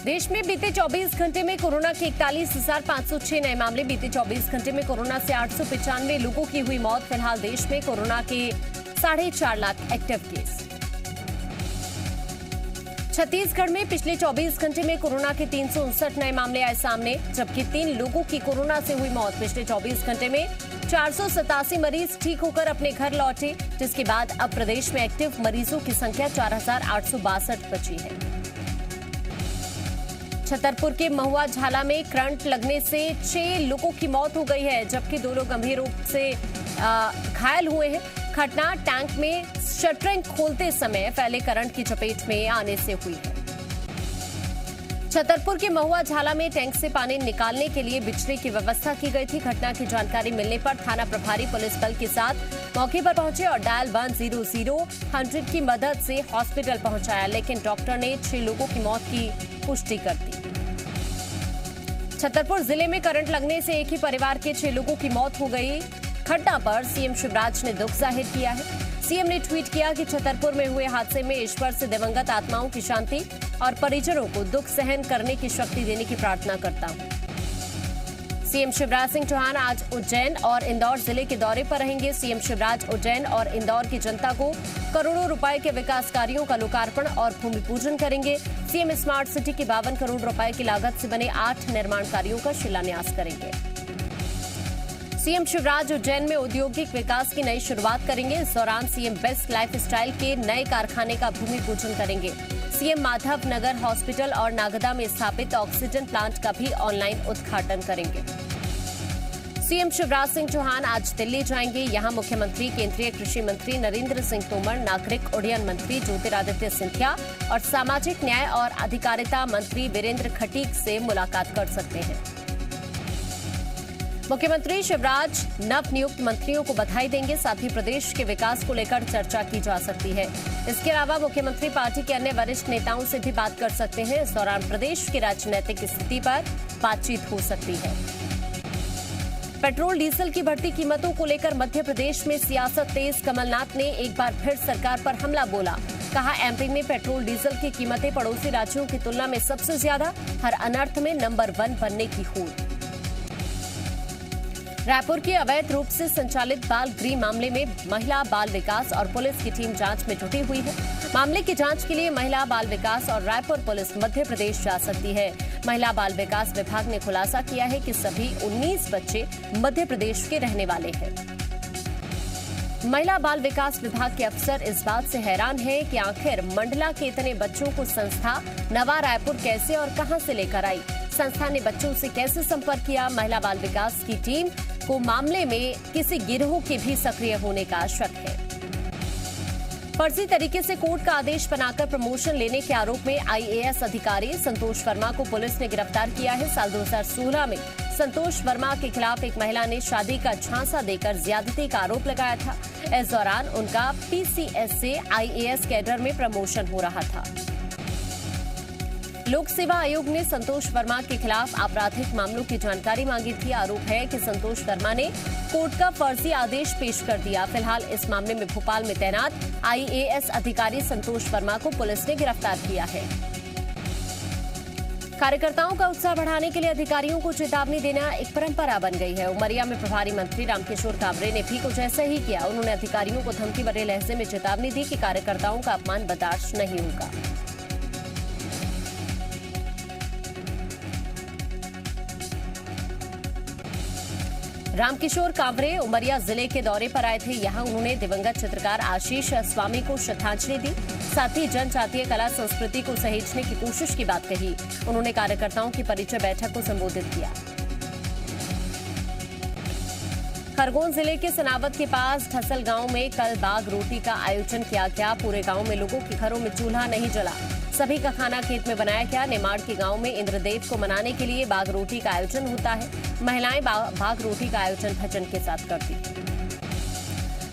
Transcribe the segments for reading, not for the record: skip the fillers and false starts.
देश में बीते 24 घंटे में कोरोना के 41,506 नए मामले। बीते 24 घंटे में कोरोना से 895 लोगों की हुई मौत। फिलहाल देश में कोरोना के 4.5 लाख एक्टिव केस। छत्तीसगढ़ में पिछले 24 घंटे में कोरोना के 359 नए मामले आए सामने, जबकि 3 लोगों की कोरोना से हुई मौत। पिछले 24 घंटे में 487 मरीज ठीक होकर अपने घर लौटे, जिसके बाद अब प्रदेश में एक्टिव मरीजों की संख्या 4,862 बची है। छतरपुर के महुआ झाला में करंट लगने से 6 लोगों की मौत हो गई है, जबकि 2 लोग गंभीर रूप से घायल हुए हैं। घटना टैंक में शटरिंग खोलते समय फैले करंट की चपेट में आने से हुई है। छतरपुर के महुआ झाला में टैंक से पानी निकालने के लिए बिजली की व्यवस्था की गई थी। घटना की जानकारी मिलने पर थाना प्रभारी पुलिस बल के साथ मौके पर पहुंचे और डायल 100 की मदद से हॉस्पिटल पहुंचाया, लेकिन डॉक्टर ने 6 लोगों की मौत की पुष्टि कर दी। छतरपुर जिले में करंट लगने से एक ही परिवार के 6 लोगों की मौत हो गई। घटना पर सीएम शिवराज ने दुख जाहिर किया है। सीएम ने ट्वीट किया कि छतरपुर में हुए हादसे में ईश्वर से दिवंगत आत्माओं की शांति और परिजनों को दुख सहन करने की शक्ति देने की प्रार्थना करता हूं। सीएम शिवराज सिंह चौहान आज उज्जैन और इंदौर जिले के दौरे पर रहेंगे। सीएम शिवराज उज्जैन और इंदौर की जनता को करोड़ों रुपए के विकास कार्यों का लोकार्पण और भूमि पूजन करेंगे। सीएम स्मार्ट सिटी के 52 करोड़ रुपए की लागत से बने 8 निर्माण कार्यों का शिलान्यास करेंगे। सीएम शिवराज उज्जैन में औद्योगिक विकास की नई शुरुआत करेंगे। इस दौरान सीएम बेस्ट लाइफस्टाइल के नए कारखाने का भूमि पूजन करेंगे। सीएम माधव नगर हॉस्पिटल और नागदा में स्थापित ऑक्सीजन प्लांट का भी ऑनलाइन उद्घाटन करेंगे। सीएम शिवराज सिंह चौहान आज दिल्ली जाएंगे। यहां मुख्यमंत्री, केंद्रीय कृषि मंत्री नरेंद्र सिंह तोमर, नागरिक उड्डयन मंत्री ज्योतिरादित्य सिंधिया और सामाजिक न्याय और अधिकारिता मंत्री वीरेंद्र खटीक से मुलाकात कर सकते हैं। मुख्यमंत्री शिवराज नवनियुक्त मंत्रियों को बधाई देंगे, साथ ही प्रदेश के विकास को लेकर चर्चा की जा सकती है। इसके अलावा मुख्यमंत्री पार्टी के अन्य वरिष्ठ नेताओं से भी बात कर सकते हैं। इस दौरान प्रदेश की राजनीतिक स्थिति पर बातचीत हो सकती है। पेट्रोल डीजल की बढ़ती कीमतों को लेकर मध्य प्रदेश में सियासत तेज। कमलनाथ ने एक बार फिर सरकार पर हमला बोला। कहा, एमपी में पेट्रोल डीजल की कीमतें पड़ोसी राज्यों की तुलना में सबसे ज्यादा, हर अनर्थ में नंबर 1 बनने की होड़। रायपुर के अवैध रूप से संचालित बाल गृह मामले में महिला बाल विकास और पुलिस की टीम जांच में जुटी हुई है। मामले की जांच के लिए महिला बाल विकास और रायपुर पुलिस मध्य प्रदेश जा सकती है। महिला बाल विकास विभाग ने खुलासा किया है कि सभी 19 बच्चे मध्य प्रदेश के रहने वाले हैं। महिला बाल विकास विभाग के अफसर इस बात से हैरान हैं कि आखिर मंडला के इतने बच्चों को संस्था नवा रायपुर कैसे और कहां से लेकर आई। संस्था ने बच्चों से कैसे संपर्क किया। महिला बाल विकास की टीम को मामले में किसी गिरोह के भी सक्रिय होने का शक है। फर्जी तरीके से कोर्ट का आदेश बनाकर प्रमोशन लेने के आरोप में आईएएस अधिकारी संतोष वर्मा को पुलिस ने गिरफ्तार किया है। साल 2016 में संतोष वर्मा के खिलाफ एक महिला ने शादी का झांसा देकर ज्यादती का आरोप लगाया था। इस दौरान उनका पीसीएस से आईएएस कैडर में प्रमोशन हो रहा था। लोक सेवा आयोग ने संतोष वर्मा के खिलाफ आपराधिक मामलों की जानकारी मांगी थी। आरोप है कि संतोष वर्मा ने कोर्ट का फर्जी आदेश पेश कर दिया। फिलहाल इस मामले में भोपाल में तैनात आईएएस अधिकारी संतोष वर्मा को पुलिस ने गिरफ्तार किया है। कार्यकर्ताओं का उत्साह बढ़ाने के लिए अधिकारियों को चेतावनी देना एक परंपरा बन गई है। उमरिया में प्रभारी मंत्री रामकिशोर कांवरे ने भी कुछ ऐसा ही किया। उन्होंने अधिकारियों को धमकी भरे लहजे में चेतावनी दी कि कार्यकर्ताओं का अपमान बर्दाश्त नहीं होगा। रामकिशोर कांवरे उमरिया जिले के दौरे पर आए थे। यहां उन्होंने दिवंगत चित्रकार आशीष स्वामी को श्रद्धांजलि दी, साथ ही जनजातीय कला संस्कृति को सहेजने की कोशिश की बात कही। उन्होंने कार्यकर्ताओं की परिचय बैठक को संबोधित किया। खरगोन जिले के सनावद के पास ढसल गांव में कल बाग रोटी का आयोजन किया गया। पूरे गांव में लोगों के घरों में चूल्हा नहीं जला, सभी का खाना खेत में बनाया गया। नेमाड़ के गांव में इंद्रदेव को मनाने के लिए बाग रोटी का आयोजन होता है। महिलाएं बाग रोटी का आयोजन भजन के साथ करती हैं।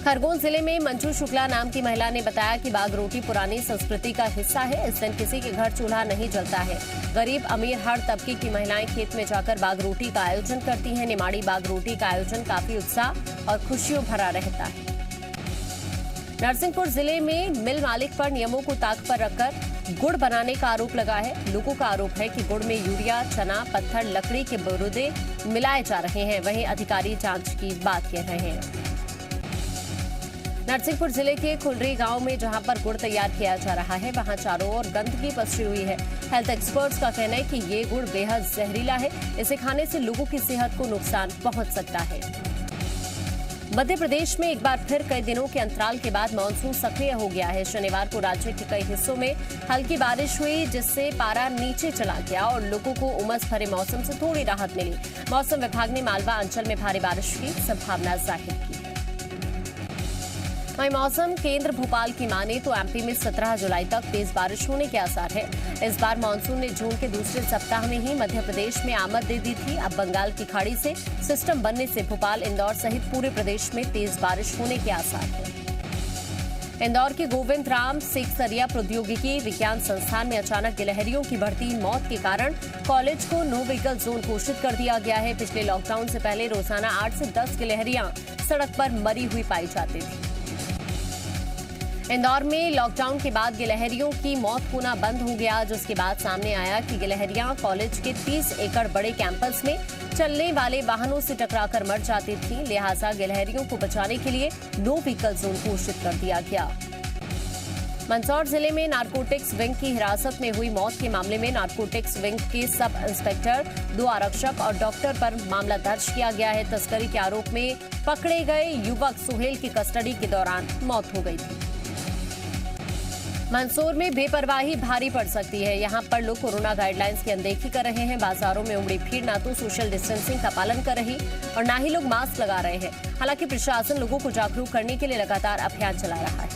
खरगोन जिले में मंजू शुक्ला नाम की महिला ने बताया कि बाग रोटी पुरानी संस्कृति का हिस्सा है। इस दिन किसी के घर चूल्हा नहीं जलता है। गरीब अमीर हर तबके की महिलाएं खेत में जाकर बाग रोटी का आयोजन करती हैं। निमाड़ी बाग रोटी का आयोजन काफी उत्साह और खुशियों भरा रहता है। नरसिंहपुर जिले में मिल मालिक पर नियमों को ताक पर रखकर गुड़ बनाने का आरोप लगा है। लोगों का आरोप है कि गुड़ में यूरिया, चना, पत्थर, लकड़ी के बुरूदे मिलाए जा रहे हैं। वहीं अधिकारी जांच की बात कह रहे हैं। नरसिंहपुर जिले के खुलरी गांव में जहां पर गुड़ तैयार किया जा रहा है, वहां चारों ओर गंदगी पसरी हुई है। हेल्थ एक्सपर्ट्स का कहना है कि ये गुड़ बेहद जहरीला है। इसे खाने से लोगों की सेहत को नुकसान पहुंच सकता है। मध्य प्रदेश में एक बार फिर कई दिनों के अंतराल के बाद मानसून सक्रिय हो गया है। शनिवार को राज्य के कई हिस्सों में हल्की बारिश हुई, जिससे पारा नीचे चला गया और लोगों को उमस भरे मौसम से थोड़ी राहत मिली। मौसम विभाग ने मालवा अंचल में भारी बारिश की संभावना जाहिर की। वहीं मौसम केंद्र भोपाल की माने तो एमपी में 17 जुलाई तक तेज बारिश होने के आसार है। इस बार मानसून ने जून के दूसरे सप्ताह में ही मध्य प्रदेश में आमद दे दी थी। अब बंगाल की खाड़ी से सिस्टम बनने से भोपाल, इंदौर सहित पूरे प्रदेश में तेज बारिश होने के आसार है। इंदौर के गोविंद राम सेकसरिया प्रौद्योगिकी विज्ञान संस्थान में अचानक गिलहरियों की बढ़ती मौत के कारण कॉलेज को नो व्हीकल जोन घोषित कर दिया गया है। पिछले लॉकडाउन से पहले रोजाना 8 से 10 गिलहरियां सड़क पर मरी हुई पाई जाती थी। इंदौर में लॉकडाउन के बाद गिलहरियों की मौत होना बंद हो गया, जिसके बाद सामने आया कि गिलहरियां कॉलेज के 30 एकड़ बड़े कैंपस में चलने वाले वाहनों से टकराकर मर जाती थी। लिहाजा गिलहरियों को बचाने के लिए नो व्हीकल जोन घोषित कर दिया गया। मंदसौर जिले में नारकोटिक्स विंग की हिरासत में हुई मौत के मामले में नारकोटिक्स विंग के सब इंस्पेक्टर, 2 आरक्षक और डॉक्टर पर मामला दर्ज किया गया है। तस्करी के आरोप में पकड़े गए युवक सुहेल की कस्टडी के दौरान मौत हो गई थी। मंदसौर में बेपरवाही भारी पड़ सकती है। यहां पर लोग कोरोना गाइडलाइंस की अनदेखी कर रहे हैं। बाजारों में उमड़ी भीड़ ना तो सोशल डिस्टेंसिंग का पालन कर रही और ना ही लोग मास्क लगा रहे हैं। हालांकि प्रशासन लोगों को जागरूक करने के लिए लगातार अभियान चला रहा है।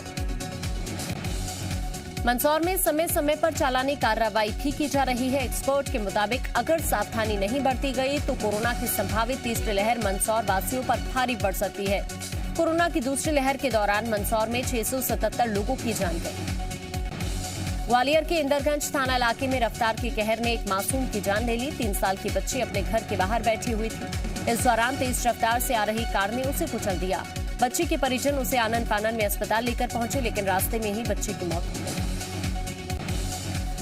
मंदसौर में समय समय पर चालानी कार्रवाई भी की जा रही है। एक्सपर्ट के मुताबिक अगर सावधानी नहीं बरती गई तो कोरोना की संभावित तीसरी लहर मंदसौर वासियों पर भारी पड़ सकती है। कोरोना की दूसरी लहर के दौरान मंदसौर में 677 लोगों की जान गई। ग्वालियर के इंदरगंज थाना इलाके में रफ्तार के कहर ने एक मासूम की जान ले ली। 3 साल की बच्ची अपने घर के बाहर बैठी हुई थी। इस दौरान तेज रफ्तार से आ रही कार ने उसे कुचल दिया। बच्ची के परिजन उसे आनन फानन में अस्पताल लेकर पहुंचे, लेकिन रास्ते में ही बच्ची की मौत हो गई।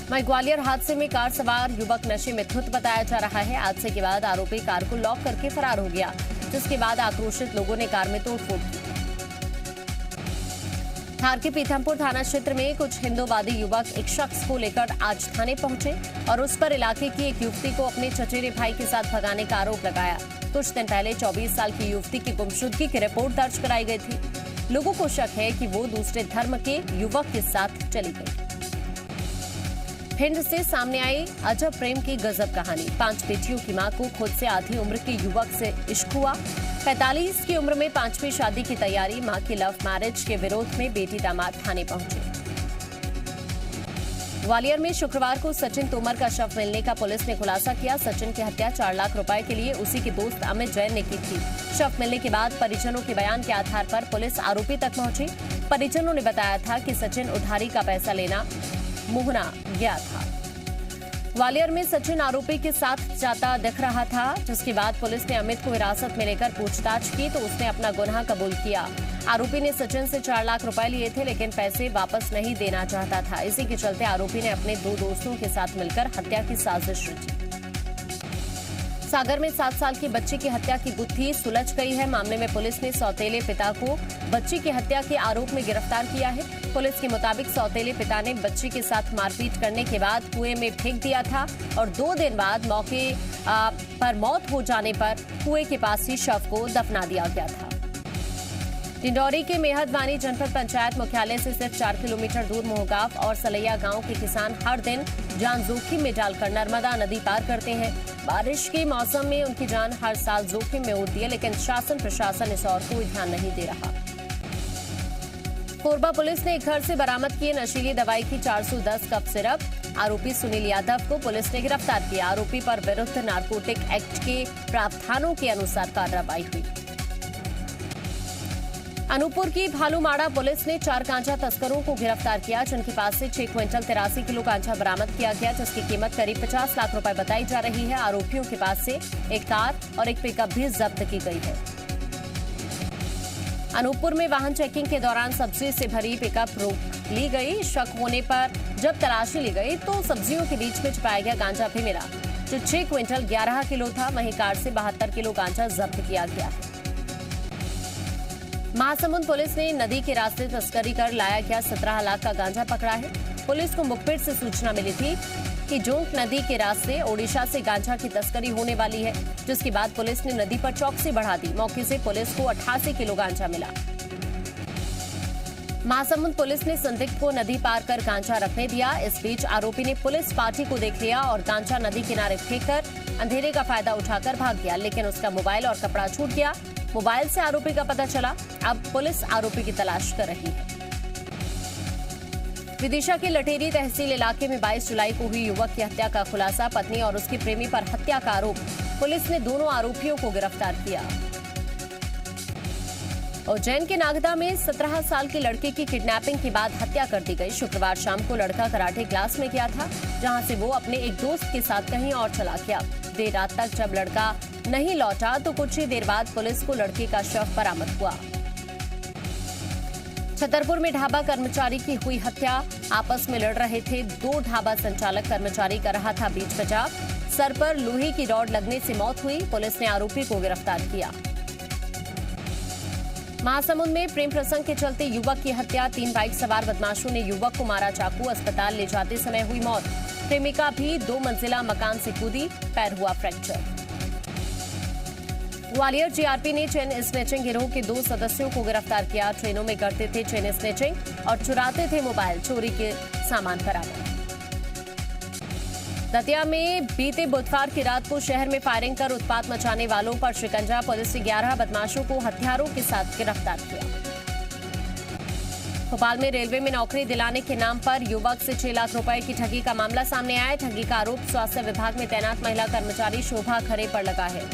वहीं ग्वालियर हादसे में कार सवार युवक नशे में धुत बताया जा रहा है। हादसे के बाद आरोपी कार को लॉक करके फरार हो गया, जिसके बाद आक्रोशित लोगों ने कार में तोड़फोड़ की। धार के पीथमपुर थाना क्षेत्र में कुछ हिंदूवादी युवक एक शख्स को लेकर आज थाने पहुंचे और उस पर इलाके की एक युवती को अपने चचेरे भाई के साथ भगाने का आरोप लगाया। कुछ दिन पहले 24 साल की युवती की गुमशुदगी की रिपोर्ट दर्ज कराई गई थी। लोगों को शक है कि वो दूसरे धर्म के युवक के साथ चली गई। भिंड से सामने आई अजब प्रेम की गजब कहानी। 5 बेटियों की मां को खुद से आधी उम्र के युवक से इश्क हुआ। 45 की उम्र में 5वीं शादी की तैयारी। मां की लव मैरिज के विरोध में बेटी दामाद थाने पहुंचे। ग्वालियर में शुक्रवार को सचिन तोमर का शव मिलने का पुलिस ने खुलासा किया। सचिन की हत्या 4 लाख रुपए के लिए उसी के दोस्त अमित जैन ने की थी। शव मिलने के बाद परिजनों के बयान के आधार पर पुलिस आरोपी तक पहुंची। परिजनों ने बताया था कि सचिन उधारी का पैसा लेना मोहना गया था। ग्वालियर में सचिन आरोपी के साथ जाता दिख रहा था, जिसके बाद पुलिस ने अमित को हिरासत में लेकर पूछताछ की तो उसने अपना गुनाह कबूल किया। आरोपी ने सचिन से 4 लाख रुपए लिए थे, लेकिन पैसे वापस नहीं देना चाहता था। इसी के चलते आरोपी ने अपने 2 दोस्तों के साथ मिलकर हत्या की साजिश रची। सागर में 7 साल की बच्ची की हत्या की गुत्थी सुलझ गई है। मामले में पुलिस ने सौतेले पिता को बच्ची की हत्या के आरोप में गिरफ्तार किया है। पुलिस के मुताबिक सौतेले पिता ने बच्ची के साथ मारपीट करने के बाद कुएं में फेंक दिया था और 2 दिन बाद मौके पर मौत हो जाने पर कुएं के पास ही शव को दफना दिया गया था। डिंडौरी के मेहदवानी जनपद पंचायत मुख्यालय से सिर्फ 4 किलोमीटर दूर मोहगांव और सलैया गांव के किसान हर दिन जान जोखिम में डालकर नर्मदा नदी पार करते हैं। बारिश के मौसम में उनकी जान हर साल जोखिम में होती है, लेकिन शासन प्रशासन इस और कोई ध्यान नहीं दे रहा। कोरबा पुलिस ने एक घर से बरामद किए नशीली दवाई की 410 कप सिरप। आरोपी सुनील यादव को पुलिस ने गिरफ्तार किया। आरोपी पर विरुद्ध नारकोटिक एक्ट के प्रावधानों के अनुसार कार्रवाई हुई। अनूपपुर की भालूमाड़ा पुलिस ने 4 गांजा तस्करों को गिरफ्तार किया, जिनके पास से 6 क्विंटल 83 किलो गांजा बरामद किया गया, जिसकी कीमत करीब 50 लाख रुपए बताई जा रही है। आरोपियों के पास से एक कार और एक पिकअप भी जब्त की गई है। अनूपपुर में वाहन चेकिंग के दौरान सब्जी से भरी पिकअप ली गई। शक होने पर जब तलाशी ली गई तो सब्जियों के बीच में छुपाया गया गांजा भी मिला, जो 6 क्विंटल 11 किलो था। वहीं कार से 72 किलो गांजा जब्त किया गया। महासमुंद पुलिस ने नदी के रास्ते तस्करी कर लाया गया 17 लाख का गांजा पकड़ा है। पुलिस को मुखबिर से सूचना मिली थी कि जोंक नदी के रास्ते ओडिशा से गांजा की तस्करी होने वाली है, जिसके बाद पुलिस ने नदी पर चौकसी बढ़ा दी। मौके से पुलिस को 88 किलो गांजा मिला। महासमुंद पुलिस ने संदिग्ध को नदी पार कर गांजा रखने दिया। इस बीच आरोपी ने पुलिस पार्टी को देख लिया और गांजा नदी किनारे फेंककर अंधेरे का फायदा उठाकर भाग गया, लेकिन उसका मोबाइल और कपड़ा छूट गया। मोबाइल से आरोपी का पता चला। अब पुलिस आरोपी की तलाश कर रही है। विदिशा के लटेरी तहसील इलाके में 22 जुलाई को हुई युवक की हत्या का खुलासा। पत्नी और उसके प्रेमी पर हत्या का आरोप। पुलिस ने दोनों आरोपियों को गिरफ्तार किया। उज्जैन के नागदा में 17 साल की लड़की की किडनैपिंग के बाद हत्या कर दी गई। शुक्रवार शाम को लड़का कराटे क्लास में गया था, जहां से वो अपने एक दोस्त के साथ कहीं और चला गया। देर रात तक जब लड़का नहीं लौटा तो कुछ ही देर बाद पुलिस को लड़के का शव बरामद हुआ। छतरपुर में ढाबा कर्मचारी की हुई हत्या। आपस में लड़ रहे थे दो ढाबा संचालक। कर्मचारी कर रहा था बीच बचाव। सर पर लोहे की रॉड लगने से मौत हुई। पुलिस ने आरोपी को गिरफ्तार किया। महासमुंद में प्रेम प्रसंग के चलते युवक की हत्या। 3 बाइक सवार बदमाशों ने युवक को मारा चाकू। अस्पताल ले जाते समय हुई मौत। प्रेमिका भी 2 मंजिला मकान से कूदी, पैर हुआ फ्रैक्चर। ग्वालियर जीआरपी ने चेन स्नैचिंग गिरोह के 2 सदस्यों को गिरफ्तार किया। ट्रेनों में करते थे चेन स्नैचिंग और चुराते थे मोबाइल। चोरी के सामान बरामद। दतिया में बीते बुधवार की रात को शहर में फायरिंग कर उत्पात मचाने वालों पर शिकंजा। पुलिस ने 11 बदमाशों को हथियारों के साथ गिरफ्तार किया। भोपाल में रेलवे में नौकरी दिलाने के नाम पर युवक से 6 लाख रुपए की ठगी का मामला सामने आया। ठगी का आरोप स्वास्थ्य विभाग में तैनात महिला कर्मचारी शोभा खरे पर लगा है।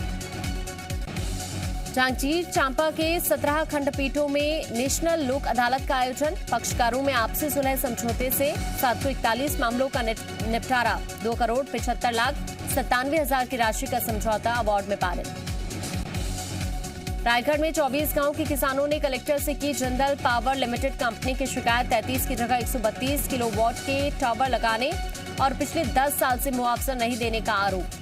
जांजगीर चांपा के 17 खंडपीठों में नेशनल लोक अदालत का आयोजन। पक्षकारों में आपसी सुलह समझौते से 741 मामलों का निपटारा। 2 करोड़ 75 लाख 97 हजार की राशि का समझौता अवार्ड में पारित। रायगढ़ में 24 गांव के किसानों ने कलेक्टर से की जिंदल पावर लिमिटेड कंपनी की शिकायत। 33 की जगह 132 किलोवाट के टावर लगाने और पिछले 10 साल से मुआवजा नहीं देने का आरोप।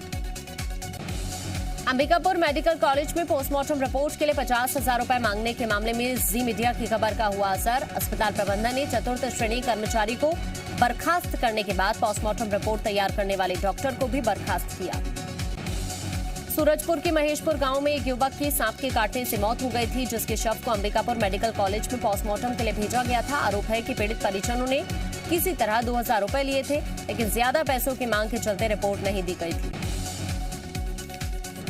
अंबिकापुर मेडिकल कॉलेज में पोस्टमार्टम रिपोर्ट के लिए 50,000 रुपए मांगने के मामले में जी मीडिया की खबर का हुआ असर। अस्पताल प्रबंधन ने 4th श्रेणी कर्मचारी को बर्खास्त करने के बाद पोस्टमार्टम रिपोर्ट तैयार करने वाले डॉक्टर को भी बर्खास्त किया। सूरजपुर के महेशपुर गांव में एक युवक की सांप के काटने से मौत हो गई थी, जिसके शव को अंबिकापुर मेडिकल कॉलेज में पोस्टमार्टम के लिए भेजा गया था। आरोप है कि पीड़ित परिजनों ने किसी तरह 2,000 रुपए लिए थे, लेकिन ज्यादा पैसों की मांग के चलते रिपोर्ट नहीं दी गई थी।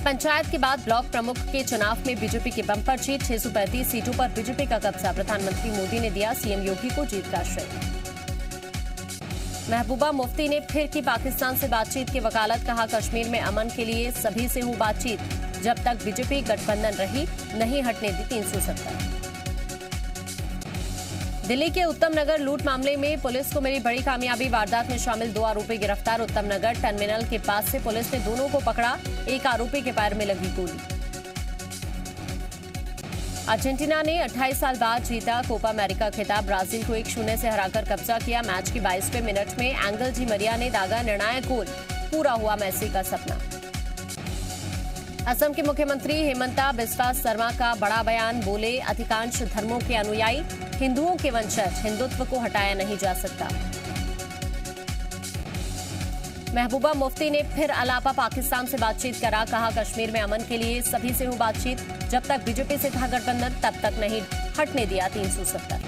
पंचायत के बाद ब्लॉक प्रमुख के चुनाव में बीजेपी की बम्पर जीत। 635 सीटों पर बीजेपी का कब्जा। प्रधानमंत्री मोदी ने दिया सीएम योगी को जीत का श्रेय। महबूबा मुफ्ती ने फिर की पाकिस्तान से बातचीत की वकालत। कहा कश्मीर में अमन के लिए सभी से हो बातचीत। जब तक बीजेपी गठबंधन रही नहीं हटने दी 370। दिल्ली के उत्तम नगर लूट मामले में पुलिस को मिली बड़ी कामयाबी। वारदात में शामिल 2 आरोपी गिरफ्तार। उत्तम नगर टर्मिनल के पास से पुलिस ने दोनों को पकड़ा। एक आरोपी के पैर में लगी गोली। अर्जेंटीना ने 28 साल बाद जीता कोपा अमेरिका खिताब। ब्राजील को 1-0 से हराकर कब्जा किया। मैच के 22वें मिनट में एंगल डी मरिया ने दागा निर्णायक गोल। पूरा हुआ मेसी का सपना। असम के मुख्यमंत्री हेमंता बिस्वा शर्मा का बड़ा बयान। बोले अधिकांश धर्मों के अनुयायी हिंदुओं के वंशज। हिंदुत्व को हटाया नहीं जा सकता। महबूबा मुफ्ती ने फिर अलापा पाकिस्तान से बातचीत करा। कहा कश्मीर में अमन के लिए सभी से हो बातचीत। जब तक बीजेपी से था गठबंधन तब तक नहीं हटने दिया 370।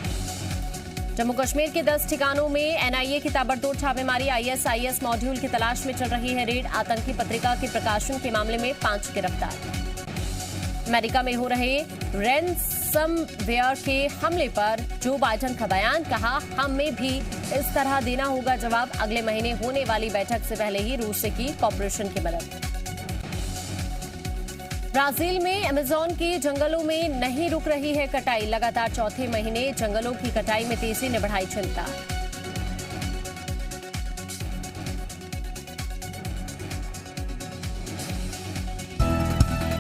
जम्मू कश्मीर के 10 ठिकानों में एनआईए की ताबड़तोड़ छापेमारी। आईएसआईएस मॉड्यूल की तलाश में चल रही है रेड। आतंकी पत्रिका के प्रकाशन के मामले में 5 गिरफ्तार। अमेरिका में हो रहे रैनसमवेयर के हमले पर जो बाइडेन का बयान। कहा हमें भी इस तरह देना होगा जवाब। अगले महीने होने वाली बैठक से पहले ही रूस से की कॉपरेशन की मदद। ब्राजील में अमेज़न के जंगलों में नहीं रुक रही है कटाई। लगातार 4थे महीने जंगलों की कटाई में तेजी ने बढ़ाई चिंता।